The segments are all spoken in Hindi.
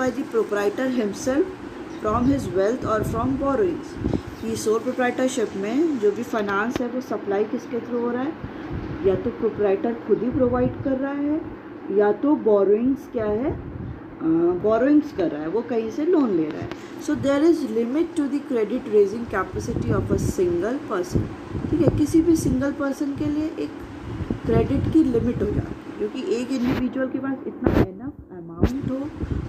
by the proprietor himself from his wealth or from borrowings। कि सोल प्रोप्राइटरशिप में जो भी फाइनेंस है वो सप्लाई किसके थ्रू हो रहा है, या तो प्रोप्राइटर खुद ही प्रोवाइड कर रहा है या तो बोरोइंग्स क्या है, बोरोइंग्स कर रहा है, वो कहीं से लोन ले रहा है। So there is limit to the credit raising capacity of a single person. ठीक है, किसी भी सिंगल पर्सन के लिए एक क्रेडिट की लिमिट हो जाती है, क्योंकि एक इंडिविजुअल के पास इतना एनफ अमाउंट हो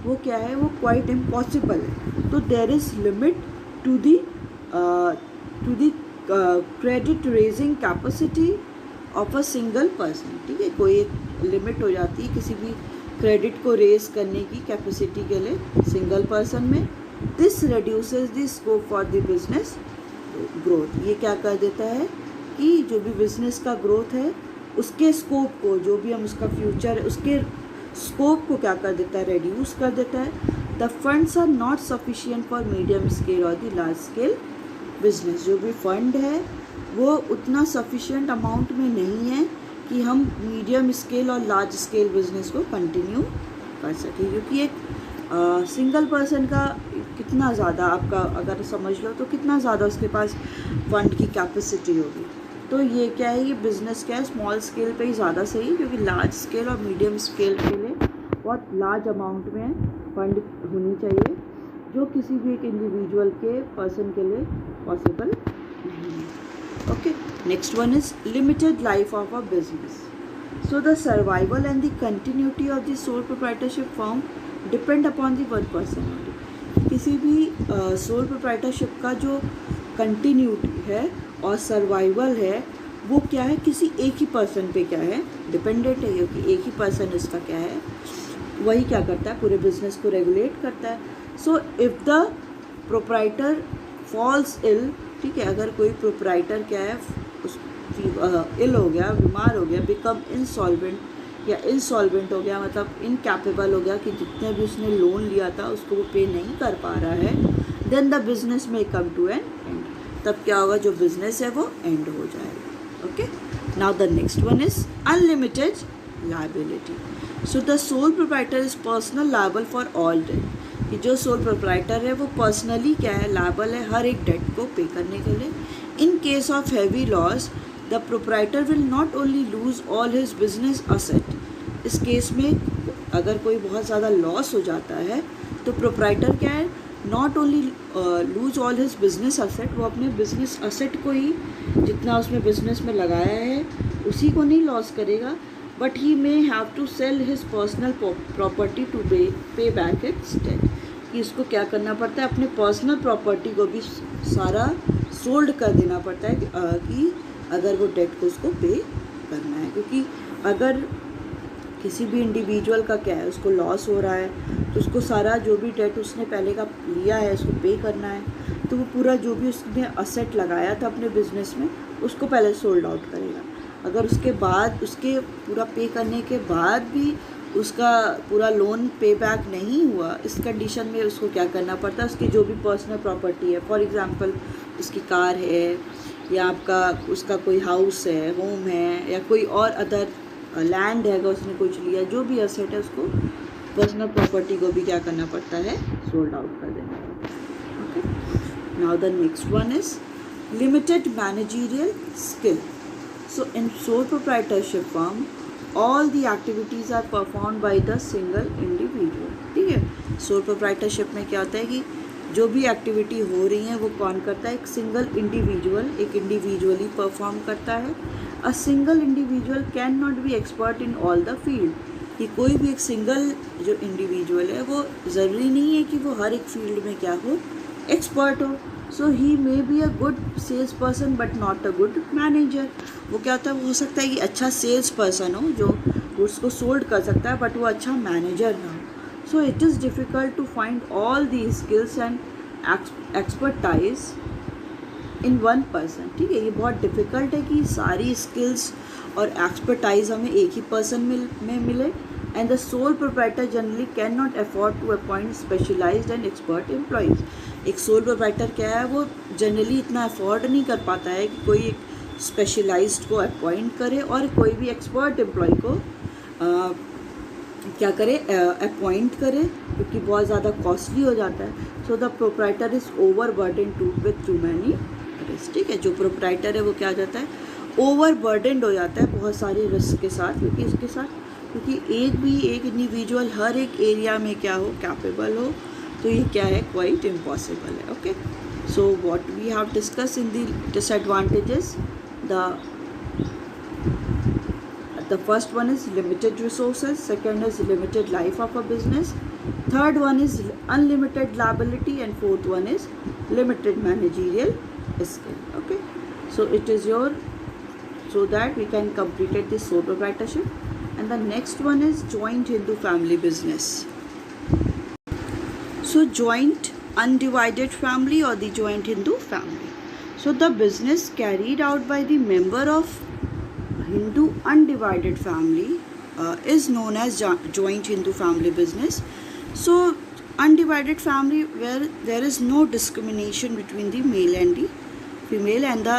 वो क्या है, वो क्वाइट इम्पॉसिबल है। तो there is limit to the credit raising capacity of a single person. ठीक है, कोई एक लिमिट हो जाती है किसी भी क्रेडिट को रेज करने की कैपेसिटी के लिए सिंगल पर्सन में। This reduces the scope for the business growth. ये क्या कर देता है कि जो भी बिजनेस का ग्रोथ है उसके स्कोप को, जो भी हम उसका फ्यूचर है उसके स्कोप को क्या कर देता है, रिड्यूस कर देता है। The funds are not sufficient for medium scale और द लार्ज स्केल बिजनेस। जो भी फंड है वो उतना सफिशिएंट अमाउंट में नहीं है कि हम मीडियम स्केल और लार्ज स्केल बिजनेस को कंटिन्यू कर सकें, क्योंकि एक सिंगल पर्सन का कितना ज़्यादा आपका अगर समझ लो तो कितना ज़्यादा उसके पास फंड की कैपेसिटी होगी। तो ये क्या है, ये बिज़नेस क्या है, स्मॉल स्केल पे ही ज़्यादा सही, क्योंकि लार्ज स्केल और मीडियम स्केल के लिए बहुत लार्ज अमाउंट में फंड होनी चाहिए, जो किसी भी एक इंडिविजुअल के पर्सन के लिए पॉसिबल नहीं है। Okay, next one is limited life of a business. So the survival and the continuity of the sole proprietorship firm depend upon the one person only. किसी भी सोल प्रोप्राइटरशिप का जो कंटिन्यूटी है और सर्वाइवल है वो क्या है, किसी एक ही पर्सन पे क्या है, डिपेंडेंट है, क्योंकि एक ही पर्सन इसका क्या है, वही क्या करता है, पूरे बिजनेस को रेगुलेट करता है। So if the proprietor falls ill, ठीक है, अगर कोई प्रोप्राइटर क्या है उस इल हो गया, बीमार हो गया, बिकम इंसॉल्वेंट या इंसॉल्वेंट हो गया, मतलब इनकैपेबल हो गया कि जितने भी उसने लोन लिया था उसको वो पे नहीं कर पा रहा है, देन द बिजनेस में कम टू एन एंड। तब क्या होगा, जो बिजनेस है वो एंड हो जाएगा। Okay, now the next one is unlimited liability. So the sole proprietor is personal liable for all debt. कि जो सोल प्रोप्राइटर है वो पर्सनली क्या है, लायबल है हर एक डेट को पे करने के लिए। In case of heavy loss the proprietor will not only lose all his business asset. इस केस में अगर कोई बहुत ज़्यादा लॉस हो जाता है तो प्रोप्राइटर क्या है, not only lose all his business asset, वो अपने बिजनेस असेट को ही, जितना उसमें बिजनेस में लगाया है उसी को नहीं लॉस करेगा, but he may have to sell his personal property to pay back its debt. कि उसको क्या करना पड़ता है, अपने पर्सनल प्रॉपर्टी को भी सारा सोल्ड कर देना पड़ता है कि अगर वो डेट को उसको पे करना है। क्योंकि अगर किसी भी इंडिविजुअल का क्या है, उसको लॉस हो रहा है तो उसको सारा जो भी डेट उसने पहले का लिया है उसको पे करना है, तो वो पूरा जो भी उसने असेट लगाया था अपने बिजनेस में उसको पहले सोल्ड आउट करेगा। अगर उसके बाद उसके पूरा पे करने के बाद भी उसका पूरा लोन पे बैक नहीं हुआ, इस कंडीशन में उसको क्या करना पड़ता है, उसकी जो भी पर्सनल प्रॉपर्टी है, फॉर एग्जांपल उसकी कार है या आपका उसका कोई हाउस है, होम है, या कोई और अदर लैंड है, अगर उसने कुछ लिया, जो भी असेट है उसको पर्सनल प्रॉपर्टी को भी क्या करना पड़ता है, सोल्ड आउट कर देना पड़ता है। Okay, now the next one is limited managerial skill. So in sole proprietorship firm, all the activities are performed by the single individual। ठीक है, sole proprietorship में क्या होता है कि जो भी एक्टिविटी हो रही है वो कौन करता है, एक सिंगल इंडिविजुअल, एक इंडिविजुअली परफॉर्म करता है। A single individual can not be expert in all the field. कि कोई भी एक सिंगल जो इंडिविजुअल है वो ज़रूरी नहीं है कि वो हर एक फील्ड में क्या हो, एक्सपर्ट हो। So he may be a good sales person but not a good manager. वो क्या होता है, हो सकता है कि अच्छा सेल्स पर्सन हो जो उसको सोल्ड कर सकता है, बट वो अच्छा मैनेजर ना हो। So it is difficult to find all the skills and expertise in one person. ठीक है, ये बहुत डिफ़िकल्ट है कि सारी स्किल्स और एक्सपर्टाइज हमें एक ही पर्सन में मिले। And the sole proprietor generally can not afford to appoint specialised and expert employees. एक सोल प्रोप्राइटर क्या है, वो जनरली इतना अफोर्ड नहीं कर पाता है कि कोई एक स्पेशलाइज्ड को अपॉइंट करे और कोई भी एक्सपर्ट एम्प्लॉय को क्या करे, अपॉइंट करे, क्योंकि बहुत ज़्यादा कॉस्टली हो जाता है। So the proprietor is over burden too with too many risk. ठीक है, जो प्रोप्राइटर है वो क्या हो जाता है, ओवर बर्डनड हो जाता है बहुत सारे रिस्क के साथ, क्योंकि एक इंडिविजुअल हर एक एरिया में क्या हो, कैपेबल हो, तो ये क्या है, क्वाइट इम्पॉसिबल है। Okay, so what we have discuss in the disadvantages, the first one is limited resources, second is limited life of a business, third one is unlimited liability, and fourth one is limited managerial skill. Okay, so it is your, so that we can complete the sole proprietorship. And the next one is joint Hindu family business. So joint undivided family or the joint Hindu family. So the business carried out by the member of Hindu undivided family is known as joint Hindu family business. So undivided family where there is no discrimination between the male and the female, and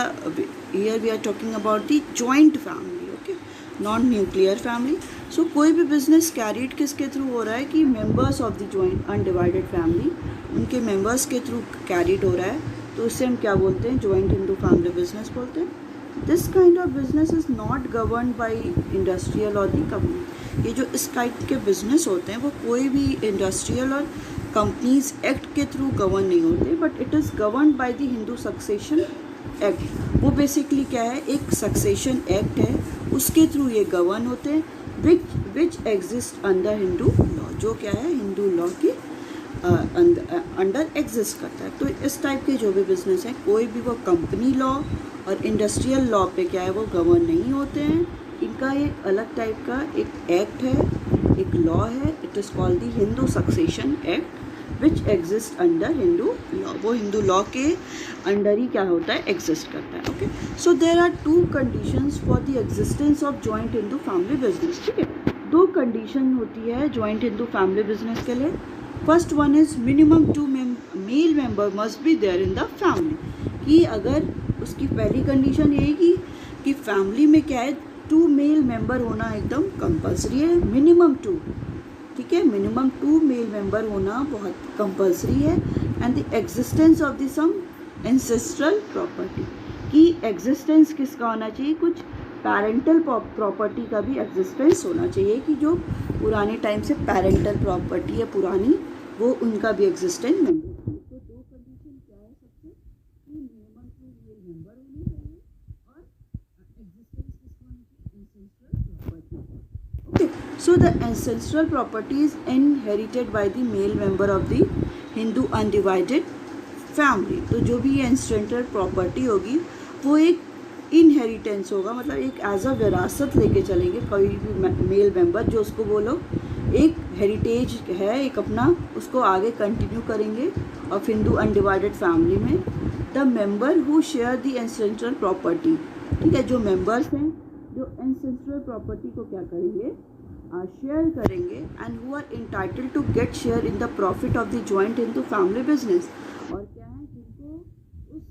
here we are talking about the joint family. Okay, non nuclear family. So कोई भी business carried किसके through हो रहा है कि members of the joint undivided family, उनके members के through carried हो रहा है, तो उससे हम क्या बोलते हैं, joint Hindu family business बोलते हैं। This kind of business is not governed by industrial और दी कंपनी। ये जो इस टाइप के बिजनेस होते हैं वो कोई भी इंडस्ट्रियल और कंपनीज एक्ट के थ्रू गवर्न नहीं होते, but it is governed by the Hindu succession act. वो बेसिकली क्या है, एक सक्सेशन एक्ट है, उसके थ्रू ये गवर्न होते हैं, विच एग्जिस्ट अंडर हिंदू लॉ, जो क्या है हिंदू लॉ के अंडर एग्जिस्ट करता है। तो इस टाइप के जो भी बिजनेस हैं, कोई भी वो कंपनी लॉ और इंडस्ट्रियल लॉ पे क्या है वो गवर्न नहीं होते हैं। इनका एक अलग टाइप का एक एक्ट है, एक लॉ है, it is called the Hindu succession act which exist under Hindu law. वो हिंदू लॉ के अंडर ही क्या होता है, एग्जिस्ट करता है। Okay, so there are 2 conditions for the existence of joint Hindu family business. ठीक है, 2 कंडीशन होती है जॉइंट हिंदू फैमिली बिजनेस के लिए। First one is minimum 2 male member must be there in the family, कि अगर उसकी पहली कंडीशन ये है कि फैमिली में क्या है, 2 मेल मेंबर होना एकदम कंपलसरी है, मिनिमम 2। ठीक है, मिनिमम 2 मेल मेंबर होना बहुत कंपलसरी है। And the existence of the some ancestral property, की एग्जिस्टेंस किसका होना चाहिए, कुछ पेरेंटल प्रॉपर्टी का भी एग्जिस्टेंस होना चाहिए, कि जो पुराने टाइम से पेरेंटल प्रॉपर्टी है पुरानी, वो उनका भी एग्जिस्टेंस नहीं है। तो 2 कंडीशन क्या है सबसे, कि मिनिमम 2 मेल मेंबर होने चाहिए और एग्जिस्टेंस किसका होना चाहिए, ancestral property. Okay, so the ancestral property is inherited by the male member of the Hindu undivided family. तो जो भी एंसेस्ट्रल प्रॉपर्टी होगी वो एक इनहेरिटेंस होगा, मतलब एक एज अ विरासत लेके चलेंगे कोई भी मेल मेंबर, जो उसको वो लोग एक हेरिटेज है एक अपना, उसको आगे कंटिन्यू करेंगे। और हिंदू अनडिवाइडेड फैमिली में the member who share the ancestral property, ठीक है, जो मेंबर्स हैं जो एंसेस्ट्रल प्रॉपर्टी को क्या करेंगे, शेयर करेंगे, and who are entitled to get share in the profit of the joint Hindu family business. और क्या है, जिनको उस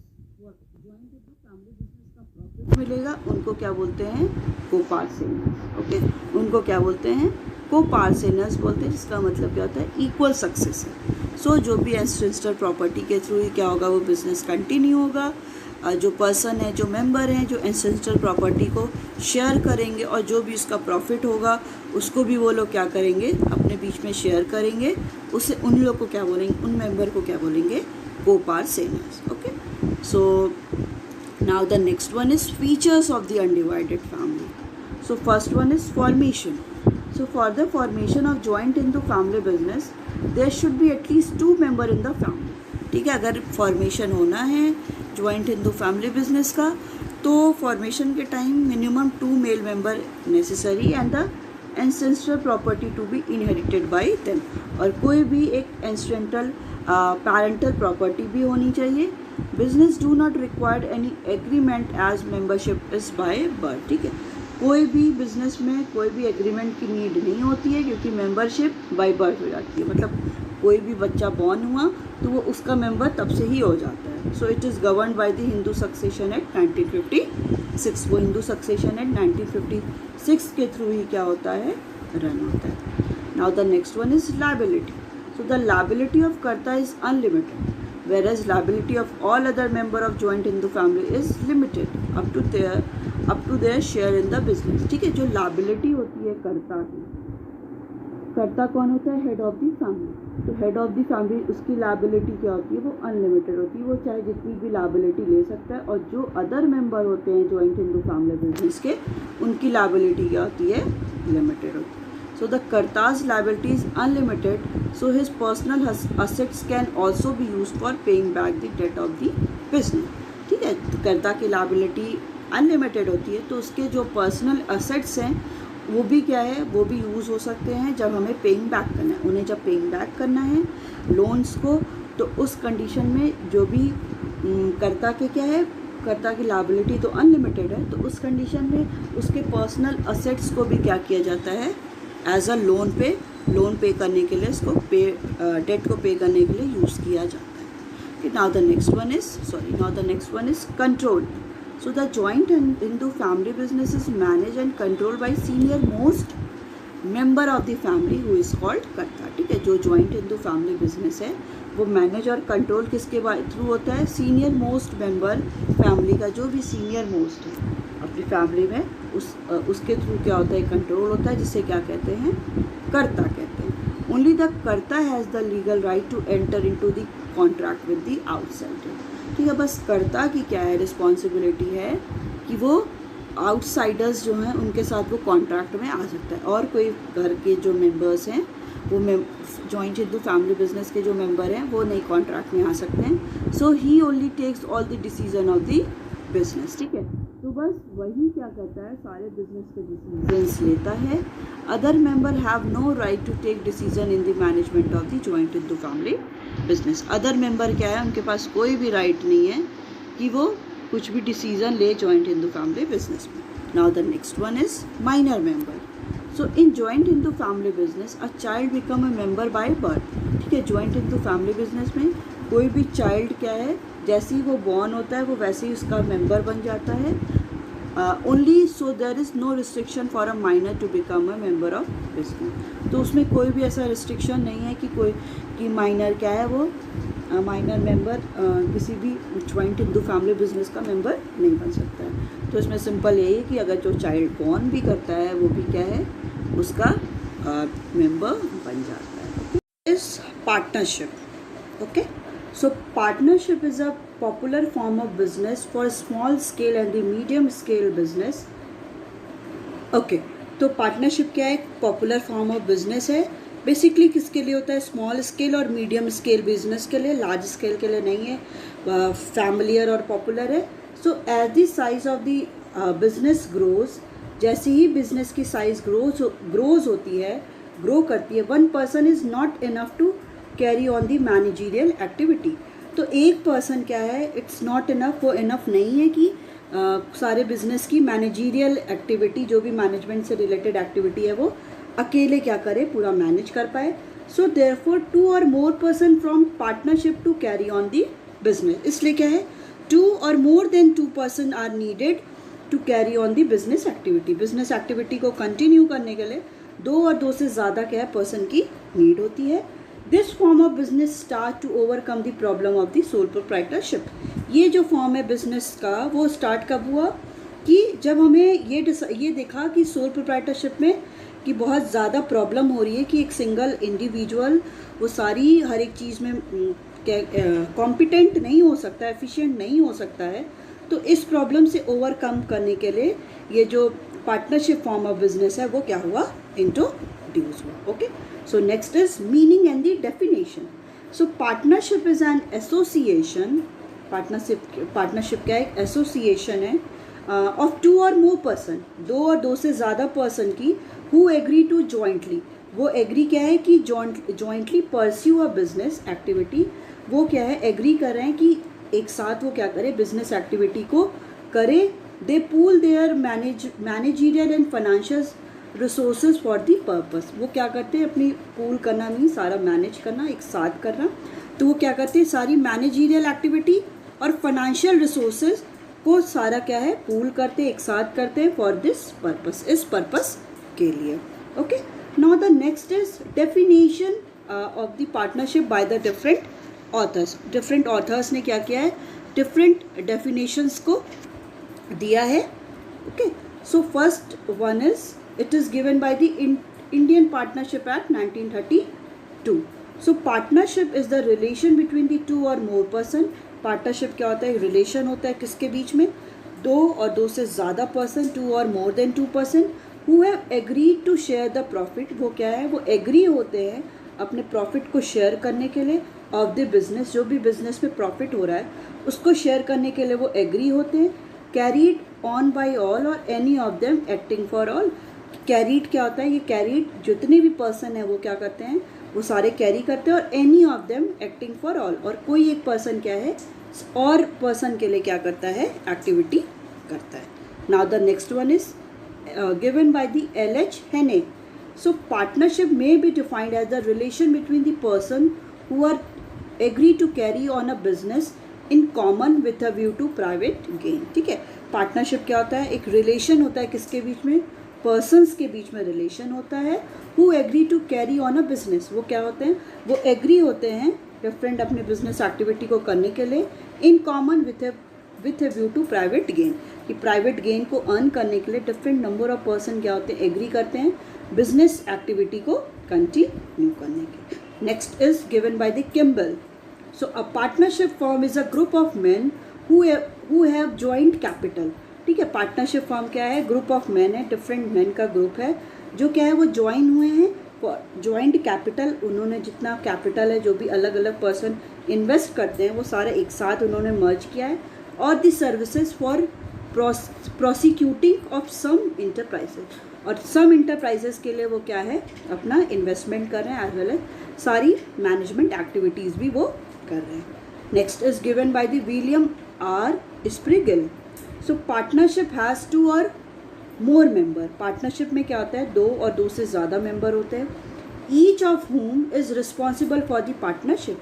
जॉइंट हिंदू फैमिली बिजनेस का प्रॉफिट मिलेगा उनको क्या बोलते हैं, को-पार्टनर्स। ओके, उनको क्या बोलते हैं, को-पार्टनर्स बोलते हैं, जिसका मतलब क्या होता है, इक्वल सक्सेस है। सो जो भी एंसेस्ट्रल प्रॉपर्टी के थ्रू ही क्या होगा, वो बिजनेस कंटिन्यू होगा। जो पर्सन है, जो मेंबर हैं, जो एंसेस्ट्रल प्रॉपर्टी को शेयर करेंगे, और जो भी उसका प्रॉफिट होगा उसको भी वो लोग क्या करेंगे, अपने बीच में शेयर करेंगे। उससे उन लोग को क्या बोलेंगे, उन मेंबर को क्या बोलेंगे, co-partners. Okay, so now the next one is features of the undivided family. So first one is formation. So for the formation of joint Hindu family business, there should be at least 2 member in the family. ठीक है, अगर फॉर्मेशन होना है जॉइंट हिंदू फैमिली बिजनेस का, तो फॉर्मेशन के time minimum 2 male member necessary, and the ancestral property to be inherited by them. और कोई भी एक एंसेस्ट्रल पैरेंटल प्रॉपर्टी भी होनी चाहिए। Business do not required any agreement as membership is by birth. ठीक है, कोई भी बिजनेस में कोई भी एग्रीमेंट की नीड नहीं होती है, क्योंकि मेंबरशिप बाय बर्थ हो जाती है। मतलब कोई भी बच्चा बॉर्न हुआ तो वो उसका मेंबर तब से ही हो जाता है। सो it is governed by the Hindu succession act 1956। वो हिंदू सक्सेशन एक्ट 1956 के थ्रू ही क्या होता है, रन होता है। Now the next one is liability. So the liability of कर्ता is unlimited, whereas liability of all other member of joint Hindu family is limited up to their share in the business. ठीक है, जो liability होती है कर्ता की, कर्ता कौन होता है? Head of the family. तो हेड ऑफ द फैमिली उसकी लायबिलिटी क्या होती है? वो अनलिमिटेड होती है, वो चाहे जितनी भी लायबिलिटी ले सकता है। और जो अदर मेंबर होते हैं जॉइंट हिंदू फैमिली बिजनेस के, उनकी लायबिलिटी क्या होती है? लिमिटेड होती है। So the karta's liability is unlimited, so his personal assets can also be use for paying back the debt of the business. ठीक है, कर्ता की लायबिलिटी अनलिमिटेड होती है, तो उसके जो पर्सनल असेट्स हैं वो भी क्या है? वो भी यूज़ हो सकते हैं जब हमें पेइंग बैक करना है। उन्हें जब पेइंग बैक करना है लोन्स को, तो उस कंडीशन में जो भी कर्ता के क्या है, कर्ता की लायबिलिटी तो अनलिमिटेड है, तो उस कंडीशन में उसके पर्सनल असेट्स को भी क्या किया जाता है? एज अ लोन पे करने के लिए, इसको डेट को पे करने के लिए यूज़ किया जाता है। Now the next one is control. So the joint Hindu family business is managed and controlled by senior most member of the family who is called कर्ता. ठीक है, जो joint Hindu family business है वो मैनेज और कंट्रोल किसके थ्रू होता है? सीनियर मोस्ट मेंबर फैमिली का, जो भी सीनियर मोस्ट है अपनी फैमिली में, उसके थ्रू क्या होता है? कंट्रोल होता है, जिसे क्या कहते हैं? कर्ता कहते हैं. Only the karta has the legal right to enter into the contract with the outsider. ठीक है, बस कर्ता की क्या है? रिस्पॉन्सिबिलिटी है कि वो आउटसाइडर्स जो हैं उनके साथ वो कॉन्ट्रैक्ट में आ सकता है, और कोई घर के जो मेंबर्स हैं वो जॉइंट हिंदू फैमिली बिजनेस के जो मेंबर हैं वो नहीं कॉन्ट्रैक्ट में आ सकते हैं. So he only takes all the decision of the business. ठीक है, तो बस वही क्या करता है? सारे बिजनेस के डिसीजंस लेता है. Other member have no right to take decision in the management of the joint Hindu family business. Other member क्या है? उनके पास कोई भी राइट नहीं है कि वो कुछ भी डिसीजन ले जॉइंट हिंदू फैमिली बिजनेस में. Now the next one is minor member. So in joint Hindu family business a child become a member bye birth. ठीक है, जॉइंट हिंदू फैमिली बिजनेस में कोई भी चाइल्ड क्या है? जैसे ही वो बॉर्न होता है वो वैसे ही उसका मेंबर बन जाता है. Only so there is no restriction for a minor to become a member of business. तो उसमें कोई भी ऐसा रिस्ट्रिक्शन नहीं है कि माइनर क्या है? वो माइनर मेंबर किसी भी जॉइंट हिंदू फैमिली बिजनेस का मेंबर नहीं बन सकता है. तो इसमें सिंपल यही है कि अगर जो चाइल्ड बॉर्न भी करता है वो भी क्या है? उसका मेंबर बन जाता है. इस partnership. Okay, so partnership is a popular form of business for small scale and the medium scale business. Okay, तो पार्टनरशिप क्या है? पॉपुलर फॉर्म ऑफ बिजनेस है. बेसिकली किसके लिए होता है? स्मॉल स्केल और मीडियम स्केल बिजनेस के लिए, लार्ज स्केल के लिए नहीं है. फैमिलियर और पॉपुलर है. So as the size of the business grows, जैसे ही बिजनेस की साइज ग्रो करती है, one person is not enough to carry on the managerial activity. तो एक पर्सन क्या है? इट्स नॉट इनफ, वो इनफ नहीं है कि सारे बिजनेस की मैनेजरियल एक्टिविटी, जो भी मैनेजमेंट से रिलेटेड एक्टिविटी है, वो अकेले क्या करे? पूरा मैनेज कर पाए. सो देयरफॉर 2 और more person from partnership to carry on the business. इसलिए क्या है? 2 और more than 2 person are needed to carry on the business activity. Business activity को कंटिन्यू करने के लिए 2 और 2 से ज़्यादा क्या है? पर्सन की नीड होती है. This form of business start to overcome the problem of the sole proprietorship. ये जो फॉर्म है बिजनेस का, वो स्टार्ट कब हुआ? कि जब हमें ये देखा कि सोल प्रोप्राइटरशिप में कि बहुत ज़्यादा प्रॉब्लम हो रही है कि एक सिंगल इंडिविजुअल वो सारी हर एक चीज़ में कॉम्पिटेंट नहीं हो सकता, एफिशिएंट नहीं हो सकता है. तो इस प्रॉब्लम से ओवरकम करने के लिए ये जो पार्टनरशिप फॉर्म ऑफ बिजनेस है वो क्या हुआ? इंट्रोड्यूस हुआ. Okay, so next is meaning and the definition. So partnership is an association. Partnership क्या है? एसोसिएशन है of 2 or more person, 2 और 2 से ज़्यादा पर्सन की, who agree to jointly. वो एग्री क्या है? कि jointly pursue a business activity. वो क्या है? एग्री कर रहे हैं कि एक साथ वो क्या करें? बिजनेस एक्टिविटी को करें. They pool their managerial and financial resources for the purpose. वो क्या करते हैं? अपनी पूल करना नहीं, सारा मैनेज करना, एक साथ करना. तो वो क्या करते हैं? सारी मैनेजरियल एक्टिविटी और फाइनेंशियल रिसोर्सेज को सारा क्या है? पूल करते, एक साथ करते हैं फॉर दिस पर्पस, इस पर्पस के लिए. Okay, now the next is definition of the partnership by the different authors. Different authors ने क्या किया है, डिफरेंट डेफिनेशंस को दिया है. Okay, so first one is it is given by the Indian partnership act 1932. So partnership is the relation between the two और मोर पर्सन. पार्टनरशिप क्या होता है, रिलेशन होता है किसके बीच में, दो और दो से ज़्यादा पर्सन, टू और more than two person who have agreed to share the profit. वो क्या है, वो एग्री होते हैं अपने प्रॉफिट को शेयर करने के लिए ऑफ द बिजनेस. जो भी बिजनेस में प्रॉफिट हो रहा है उसको शेयर करने के लिए वो एग्री होते हैं. कैरीड ऑन बाय ऑल और any of them acting for all. Carried क्या होता है, ये कैरीड जितने भी पर्सन है वो क्या करते हैं, वो सारे कैरी करते हैं, और any of them acting for all, और कोई एक पर्सन क्या है और पर्सन के लिए क्या करता है, एक्टिविटी करता है. Now the next one is given by the L.H. Henne. So partnership may be defined as the relation between the person who are agree to carry on a business in common with a view to private gain. ठीक है, पार्टनरशिप क्या होता है, एक रिलेशन होता है किसके बीच में, पर्सन्स के बीच में रिलेशन होता है. Who agree to carry on a business, वो क्या होते हैं, वो एग्री होते हैं डिफरेंट अपने बिजनेस एक्टिविटी को करने के लिए in common with a view to private gain. कि प्राइवेट गेन को अर्न करने के लिए डिफरेंट नंबर ऑफ पर्सन क्या होते हैं, एग्री करते हैं बिजनेस एक्टिविटी को कंटिन्यू करने के. Next is given by the Kimball. So a partnership form is a group of man who have joint capital. ठीक है, पार्टनरशिप फॉर्म क्या है, ग्रुप ऑफ मैन है, डिफरेंट मैन का ग्रुप है जो क्या है, वो ज्वाइन हुए हैं. जॉइंट कैपिटल, उन्होंने जितना कैपिटल है जो भी अलग अलग पर्सन इन्वेस्ट करते हैं वो सारे एक साथ उन्होंने मर्ज किया है. और the services for prosecuting of some enterprises, और सम इंटरप्राइजेस के लिए वो क्या है, अपना इन्वेस्टमेंट कर रहे हैं, एज वेल एज सारी मैनेजमेंट एक्टिविटीज़ भी वो कर रहे हैं. Next is given by the William R Spriegel. So partnership has two और मोर मेंबर. पार्टनरशिप में क्या होता है, दो और दो से ज़्यादा मेंबर होते हैं. Each of whom is responsible for the partnership.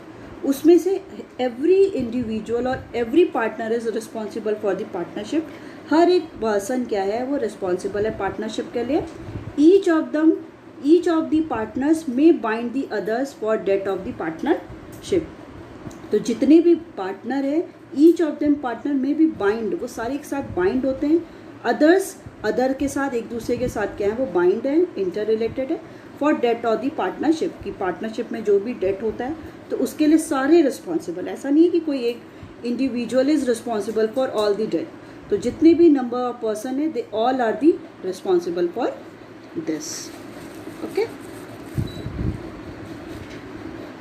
उसमें से एवरी इंडिविजुअल और every partner is responsible for the partnership. हर एक पर्सन क्या है, वो रिस्पॉन्सिबल है पार्टनरशिप के लिए. ईच ऑफ द पार्टनर्स में bind the others for debt of the partnership. तो जितने भी पार्टनर है, ईच ऑफ देम पार्टनर में भी बाइंड, वो सारे एक साथ बाइंड होते हैं. अदर के साथ, एक दूसरे के साथ क्या है, वो बाइंड है, इंटर रिलेटेड है. For debt of the partnership, की पार्टनरशिप में जो भी डेट होता है तो उसके लिए सारे रिस्पॉन्सिबल. ऐसा नहीं है कि कोई एक individual is responsible for all the debt. तो जितने भी नंबर ऑफ पर्सन है, they all are the responsible for this. Okay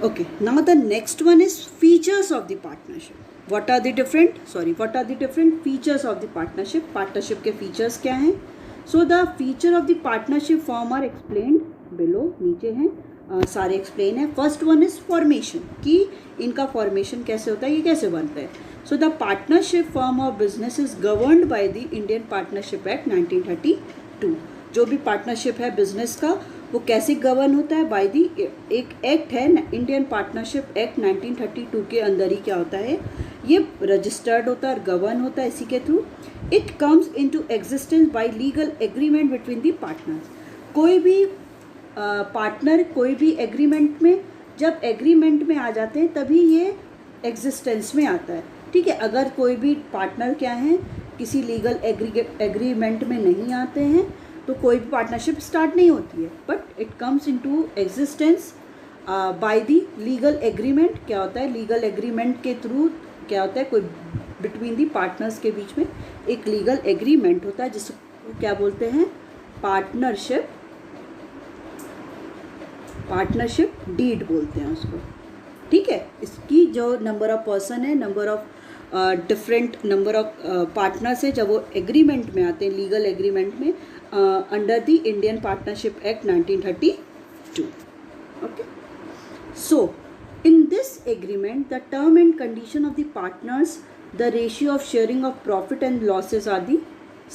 okay, now the next one is features of the partnership. what are the different features of the partnership. partnership के features क्या हैं. so the feature of the partnership form are explained below. नीचे हैं, सारे एक्सप्लेन है. फर्स्ट वन इज फॉर्मेशन, कि इनका फॉर्मेशन कैसे होता है, ये कैसे बनता है. So the partnership form of business is governed by the Indian partnership act 1932. जो भी पार्टनरशिप है बिजनेस का, वो कैसे गवर्न होता है, बाय दी एक एक्ट है, इंडियन पार्टनरशिप एक्ट 1932 के अंदर ही क्या होता है, ये रजिस्टर्ड होता है और गवर्न होता है इसी के through. It comes into existence bye legal agreement between the partners. कोई भी पार्टनर कोई भी एग्रीमेंट में, जब एग्रीमेंट में आ जाते हैं तभी ये एग्जिस्टेंस में आता है. ठीक है, अगर कोई भी पार्टनर क्या है, किसी लीगल एग्रीमेंट में नहीं आते हैं तो कोई भी पार्टनरशिप स्टार्ट नहीं होती है. But it comes into existence by the legal agreement. क्या होता है, लीगल एग्रीमेंट के थ्रू क्या होता है, कोई बिटवीन दी पार्टनर्स के बीच में एक लीगल एग्रीमेंट होता है जिसको क्या बोलते हैं, पार्टनरशिप डीड बोलते हैं उसको. ठीक है, इसकी जो नंबर ऑफ पर्सन है, number of different number of partners है, जब वो एग्रीमेंट में आते हैं, लीगल एग्रीमेंट में, under the Indian partnership act 1932. Okay, so in this agreement the term and condition of the partners, the ratio of sharing of profit and losses are the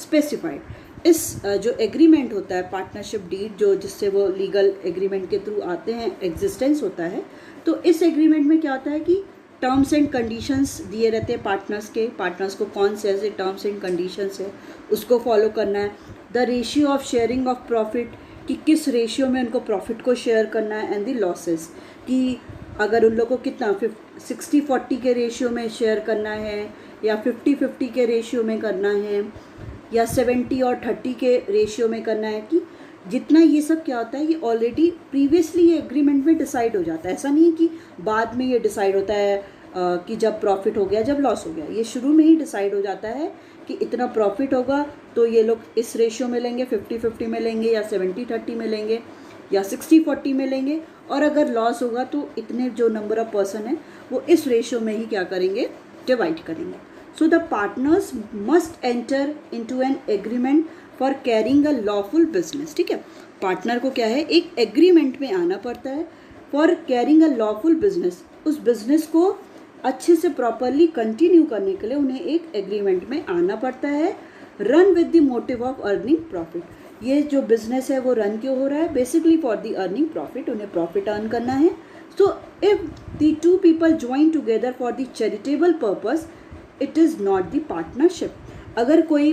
specified. इस जो एग्रीमेंट होता है पार्टनरशिप डीड, जो जिससे वो लीगल एग्रीमेंट के थ्रू आते हैं, एग्जिस्टेंस होता है, तो इस एग्रीमेंट में क्या होता है कि टर्म्स एंड कंडीशंस दिए रहते हैं पार्टनर्स के. पार्टनर्स को कौन से ऐसे टर्म्स एंड कंडीशंस है उसको फॉलो करना है. The ratio of sharing of profit कि किस रेशियो में उनको प्रॉफिट को शेयर करना है एंड द लॉसेस, कि अगर उन लोगों को कितना 60-40 के रेशियो में शेयर करना है या 50-50 के रेशियो में करना है या 70 और 30 के रेशियो में करना है, कि जितना ये सब क्या होता है ये ऑलरेडी प्रीवियसली ये एग्रीमेंट में डिसाइड हो जाता है। ऐसा नहीं है कि बाद में ये डिसाइड होता है कि जब प्रॉफिट हो गया जब लॉस हो गया, ये शुरू में ही डिसाइड हो जाता है कि इतना प्रॉफिट होगा तो ये लोग इस रेशियो में लेंगे, 50-50 में लेंगे या 70-30 में लेंगे या 60-40 में लेंगे, और अगर लॉस होगा तो इतने जो नंबर ऑफ पर्सन है वो इस रेशियो में ही क्या करेंगे, डिवाइड करेंगे। So the partners must enter into an agreement for carrying a lawful business. ठीक है, पार्टनर को क्या है, एक एग्रीमेंट में आना पड़ता है for carrying a lawful business. उस बिजनेस को अच्छे से प्रॉपरली कंटिन्यू करने के लिए उन्हें एक एग्रीमेंट में आना पड़ता है। Run with the motive of earning profit, ये जो बिजनेस है वो रन क्यों हो रहा है, basically for the earning profit, उन्हें प्रॉफिट अर्न करना है। So if the two people join together for the charitable purpose it is not the partnership. अगर कोई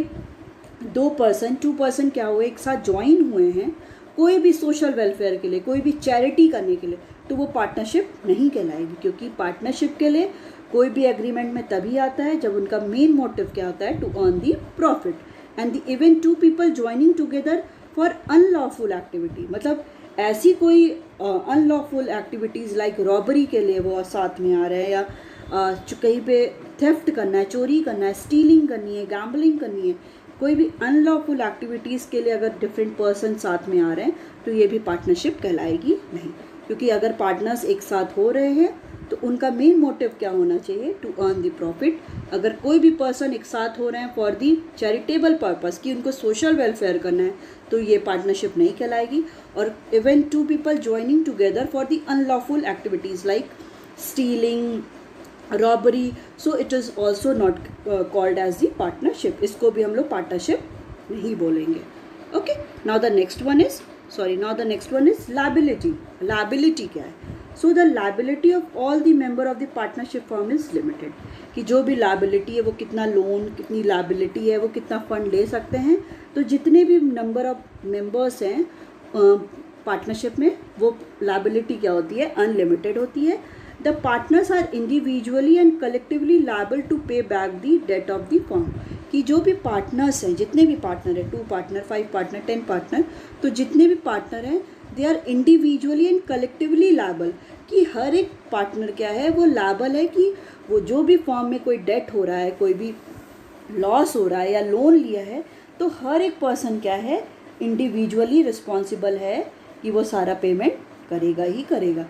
टू पर्सन क्या हुए, एक साथ ज्वाइन हुए हैं कोई भी सोशल वेलफेयर के लिए, कोई भी चैरिटी करने के लिए, तो वो पार्टनरशिप नहीं कहलाएगी, क्योंकि पार्टनरशिप के लिए कोई भी एग्रीमेंट में तभी आता है जब उनका मेन मोटिव क्या होता है, to earn the profit. And the even two people joining together for unlawful activity, मतलब ऐसी कोई अनलॉफुल एक्टिविटीज़ लाइक रॉबरी के लिए वो साथ में आ रहे हैं, या कहीं पे थेफ्ट करना है, चोरी करना है, स्टीलिंग करनी है, गैम्बलिंग करनी है, कोई भी अनलॉफुल एक्टिविटीज़ के लिए अगर डिफरेंट पर्सन साथ में आ रहे हैं तो ये भी पार्टनरशिप कहलाएगी नहीं। क्योंकि अगर पार्टनर्स एक साथ हो रहे हैं तो उनका मेन मोटिव क्या होना चाहिए, टू अर्न द प्रॉफिट। अगर कोई भी पर्सन एक साथ हो रहे हैं फॉर दी चैरिटेबल पर्पस, कि उनको सोशल वेलफेयर करना है, तो ये पार्टनरशिप नहीं कहलाएगी। और even two people joining together for the unlawful activities like stealing, robbery, so it is also not called as the partnership, इसको भी हम लोग पार्टनरशिप नहीं बोलेंगे। Okay, now the next one is liability. Liability क्या है? So the liability of all the member of the partnership firm is limited, कि जो भी लायबिलिटी है वो कितना लोन, कितनी लायबिलिटी है, वो कितना फंड ले सकते हैं, तो जितने भी नंबर ऑफ मेंबर्स हैं पार्टनरशिप में वो लायबिलिटी क्या होती है, अनलिमिटेड होती है। The partners are individually and collectively liable to pay back the debt of the firm, कि जो भी पार्टनर्स हैं, जितने भी पार्टनर हैं, 2 पार्टनर, 5 पार्टनर, 10 पार्टनर, तो जितने भी पार्टनर हैं they are individually and collectively liable, कि हर एक पार्टनर क्या है, वो लायबल है कि वो जो भी फर्म में कोई डेट हो रहा है, कोई भी लॉस हो रहा है या लोन लिया है, तो हर एक पर्सन क्या है, इंडिविजुअली रिस्पॉन्सिबल है कि वो सारा पेमेंट करेगा ही करेगा।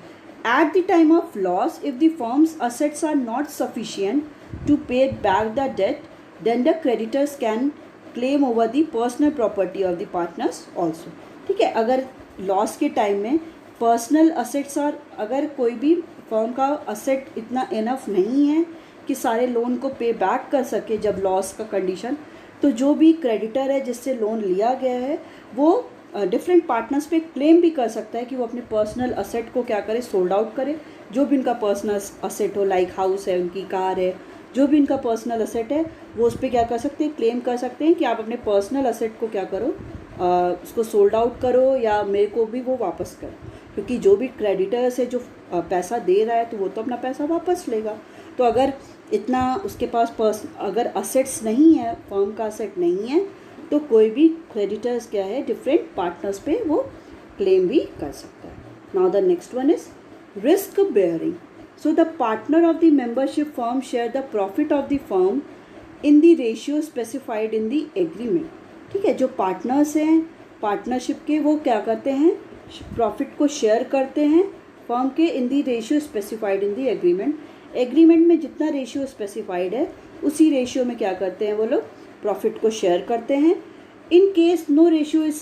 At the time of loss, if the firm's assets are not sufficient to pay back the debt, then the creditors can claim over the personal property of the partners also. ठीक है, अगर लॉस के टाइम में पर्सनल असेट्स और अगर कोई भी फर्म का असेट इतना इनफ नहीं है कि सारे लोन को पे बैक कर सके जब लॉस का कंडीशन, तो जो भी क्रेडिटर है जिससे लोन लिया गया है वो डिफरेंट पार्टनर्स पे क्लेम भी कर सकता है कि वो अपने पर्सनल असेट को क्या करे, सोल्ड आउट करे। जो भी उनका पर्सनल असेट हो, लाइक हाउस है, उनकी कार है, जो भी उनका पर्सनल असेट है वो उस पर क्या कर सकते हैं, क्लेम कर सकते हैं कि आप अपने पर्सनल असेट को क्या करो, उसको सोल्ड आउट करो या मेरे को भी वो वापस करो। क्योंकि जो भी क्रेडिटर्स है जो पैसा दे रहा है तो वो तो अपना पैसा वापस लेगा। तो अगर इतना उसके पास अगर असेट्स नहीं है, फर्म का असेट नहीं है, तो कोई भी क्रेडिटर्स क्या है, डिफरेंट पार्टनर्स पे वो क्लेम भी कर सकता है। Now the next one is risk bearing. So the partner of the membership firm share the profit of the firm in the ratio specified in the agreement. ठीक है, जो पार्टनर्स हैं पार्टनरशिप के वो क्या करते हैं, प्रॉफिट को शेयर करते हैं फर्म के in the ratio specified in the agreement. Agreement में जितना रेशियो स्पेसिफाइड है उसी रेशियो में क्या करते हैं वो लोग, प्रॉफिट को शेयर करते हैं। In case no ratio is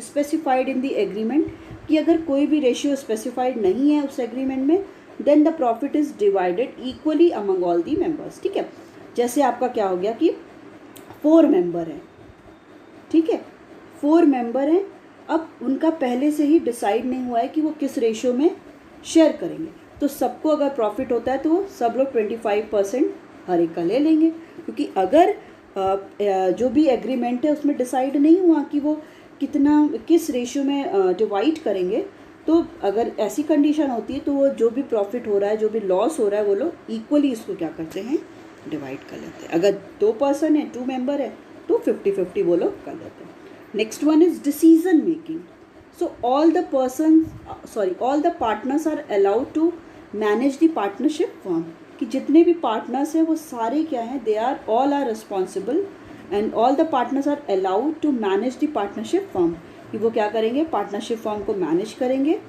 specified in the agreement, कि अगर कोई भी रेशियो स्पेसिफाइड नहीं है उस एग्रीमेंट में, then the profit is divided equally among all the members. ठीक है, जैसे आपका क्या हो गया कि 4 मेंबर हैं, ठीक है, 4 मेंबर हैं, अब उनका पहले से ही डिसाइड नहीं हुआ है कि वो किस रेशियो में शेयर करेंगे, तो सबको अगर प्रॉफिट होता है तो वो सब लोग 25% हर एक का ले लेंगे। क्योंकि अगर जो भी एग्रीमेंट है उसमें डिसाइड नहीं हुआ कि वो कितना किस रेशियो में डिवाइड करेंगे, तो अगर ऐसी कंडीशन होती है तो वो जो भी प्रॉफिट हो रहा है, जो भी लॉस हो रहा है, वो लोग इक्वली इसको क्या करते हैं, डिवाइड कर लेते हैं। अगर 2 पर्सन है, 2 मेंबर है, तो 50-50 वो लोग कर लेते हैं। Next one is decision making. So all the partners are allowed to manage the partnership firm, कि जितने भी पार्टनर्स हैं वो सारे क्या हैं, they are all are responsible and all the partners are allowed to manage the partnership firm, कि वो क्या करेंगे, पार्टनरशिप फर्म को मैनेज करेंगे।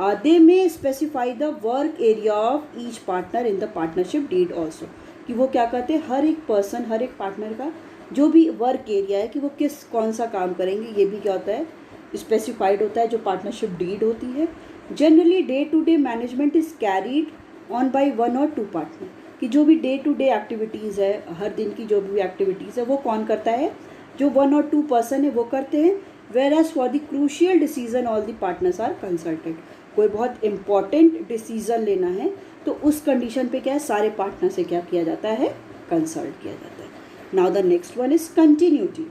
They may specify the work area of each partner in the partnership deed also, कि वो क्या करते हैं, हर एक पर्सन, हर एक पार्टनर का जो भी वर्क एरिया है, कि वो कौन सा काम करेंगे, ये भी क्या होता है, स्पेसिफाइड होता है जो पार्टनरशिप डीड होती है। Generally day to day management is carried on by 1 or 2 partner, कि जो भी डे टू डे एक्टिविटीज़ है, हर दिन की जो भी एक्टिविटीज़ है, वो कौन करता है, जो 1 or 2 पर्सन है वो करते हैं। Whereas for the crucial decision all the partners are consulted, कोई बहुत इंपॉर्टेंट डिसीजन लेना है तो उस कंडीशन पे क्या है, सारे पार्टनर से क्या किया जाता है, कंसल्ट किया जाता है। Now the next one is continuity.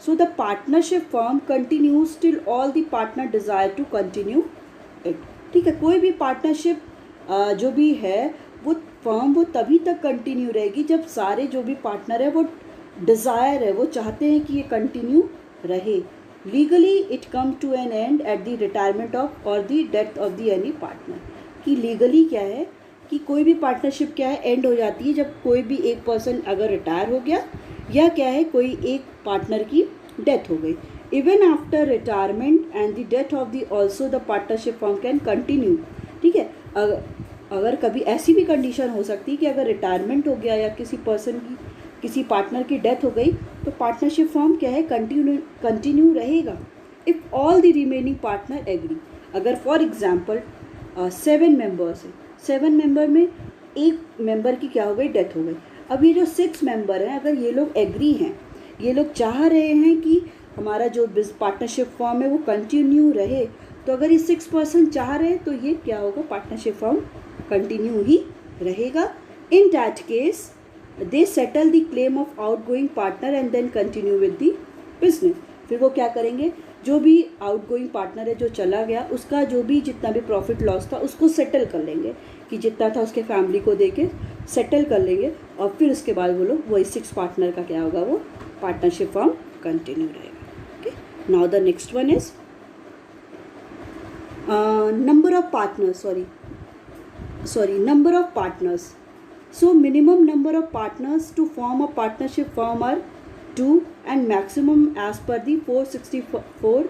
So the partnership firm continues till all the partner desire to continue it, ठीक है, कोई भी पार्टनरशिप जो भी है वो फर्म वो तभी तक कंटिन्यू रहेगी जब सारे जो भी पार्टनर है वो डिज़ायर है, वो चाहते हैं कि ये कंटिन्यू रहे। Legally it come to an end at the retirement of or the death of the any partner, कि लीगली क्या है कि कोई भी पार्टनरशिप क्या है, एंड हो जाती है जब कोई भी एक पर्सन अगर रिटायर हो गया या क्या है, कोई एक पार्टनर की डेथ हो गई। Even after retirement and the death of the also the partnership firm can continue, ठीक है। अगर कभी ऐसी भी कंडीशन हो सकती है कि अगर रिटायरमेंट हो गया या किसी पर्सन की, किसी पार्टनर की डेथ हो गई, तो पार्टनरशिप फर्म क्या है, कंटिन्यू रहेगा if all the remaining partner agree. अगर फॉर एग्जांपल 7 मेंबर्स हैं, 7 मेंबर में एक मेंबर की क्या हो गई, डेथ हो गई। अब ये जो 6 मेंबर हैं, अगर ये लोग एग्री हैं, ये लोग चाह रहे हैं कि हमारा जो पार्टनरशिप फर्म है वो कंटिन्यू रहे, तो अगर ये 6 पर्सन चाह रहे हैं तो ये क्या होगा, पार्टनरशिप फर्म कंटिन्यू ही रहेगा। In that case they settle the claim of outgoing partner and then continue with the business. फिर वो क्या करेंगे, जो भी आउट गोइंग पार्टनर है जो चला गया, उसका जो भी जितना भी प्रॉफिट लॉस था उसको सेटल कर लेंगे, कि जितना था उसके फैमिली को दे के सेटल कर लेंगे, और फिर उसके बाद वो लोग वही 6 पार्टनर का क्या होगा, वो पार्टनरशिप फर्म कंटिन्यू रहेगा। Okay, now the next one is number of partners. So minimum number of partners to form a partnership firm are 2 and maximum as per the 464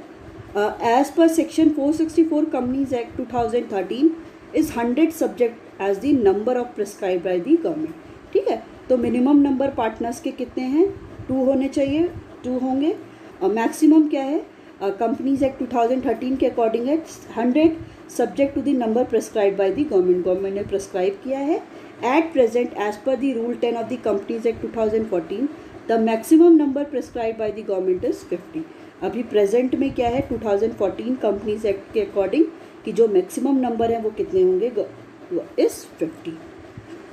as per section 464 Companies Act 2013 is 100 subject as the number of prescribed by the government, ठीक है। तो मिनिमम नंबर पार्टनर्स के कितने हैं, 2 होने चाहिए, 2 होंगे। मैक्सिमम क्या है, कंपनीज एक्ट 2013 के अकॉर्डिंग है 100 subject to the number prescribe by the government ने प्रेस्क्राइब किया है। At present as per the rule 10 of the companies act 2014 the maximum number prescribe by the government is 50। अभी प्रेजेंट में क्या है, 2014 कंपनीज एक्ट के अकॉर्डिंग कि जो मैक्सिमम नंबर है वो कितने होंगे, वो is 50।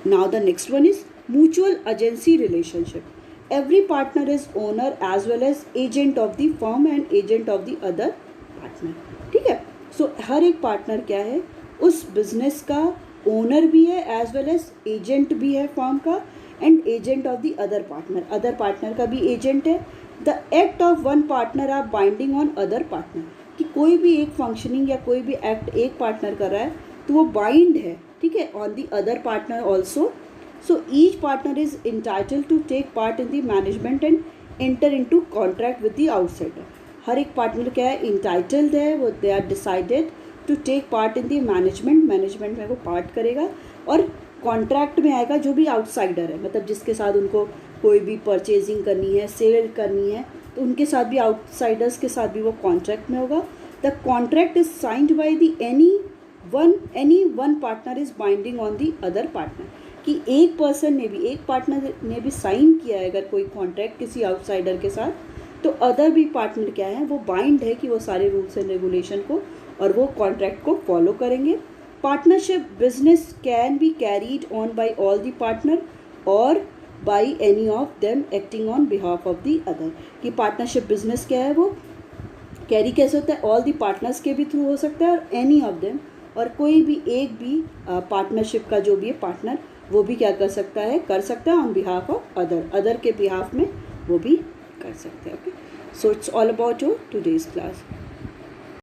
Now the next one is mutual agency relationship. Every partner is owner as well as agent of the firm and agent of the other partner, ठीक है। सो हर एक पार्टनर क्या है, उस बिजनेस का ओनर भी है एज वेल एज एजेंट भी है फर्म का, and agent of the other partner का भी एजेंट है। The act of one partner are binding on other partner, कि कोई भी एक फंक्शनिंग या कोई भी एक्ट एक पार्टनर कर रहा है तो वो बाइंड है, ठीक है, on the other partner also. So each partner is entitled to take part in the management and enter into contract with the outsider. हर एक पार्टनर क्या है, entitled है, वो they are decided to take part in the management में वो पार्ट करेगा, और कॉन्ट्रैक्ट में आएगा जो भी आउटसाइडर है, मतलब जिसके साथ उनको कोई भी परचेजिंग करनी है, सेल करनी है, तो उनके साथ भी, आउटसाइडर्स के साथ भी वो कॉन्ट्रैक्ट में होगा। The contract is signed by the any one partner is binding on the other partner, कि एक पर्सन ने भी, एक पार्टनर ने भी साइन किया है अगर कोई कॉन्ट्रैक्ट किसी आउटसाइडर के साथ, तो अदर भी पार्टनर क्या है, वो बाइंड है कि वो सारे रूल्स एंड रेगुलेशन को और वो कॉन्ट्रैक्ट को फॉलो करेंगे। Partnership business can be carried on by all the partner or by any of them acting on behalf of the other, कि पार्टनरशिप बिजनेस क्या है, वो कैरी कैसे होता है, ऑल दी पार्टनर्स के भी थ्रू हो सकता है और एनी ऑफ देम, और कोई भी एक भी पार्टनरशिप का जो भी है पार्टनर वो भी क्या कर सकता है ऑन बिहाफ ऑफ अदर के बिहाफ में वो भी कर सकते हैं. Okay, so it's all about your today's class.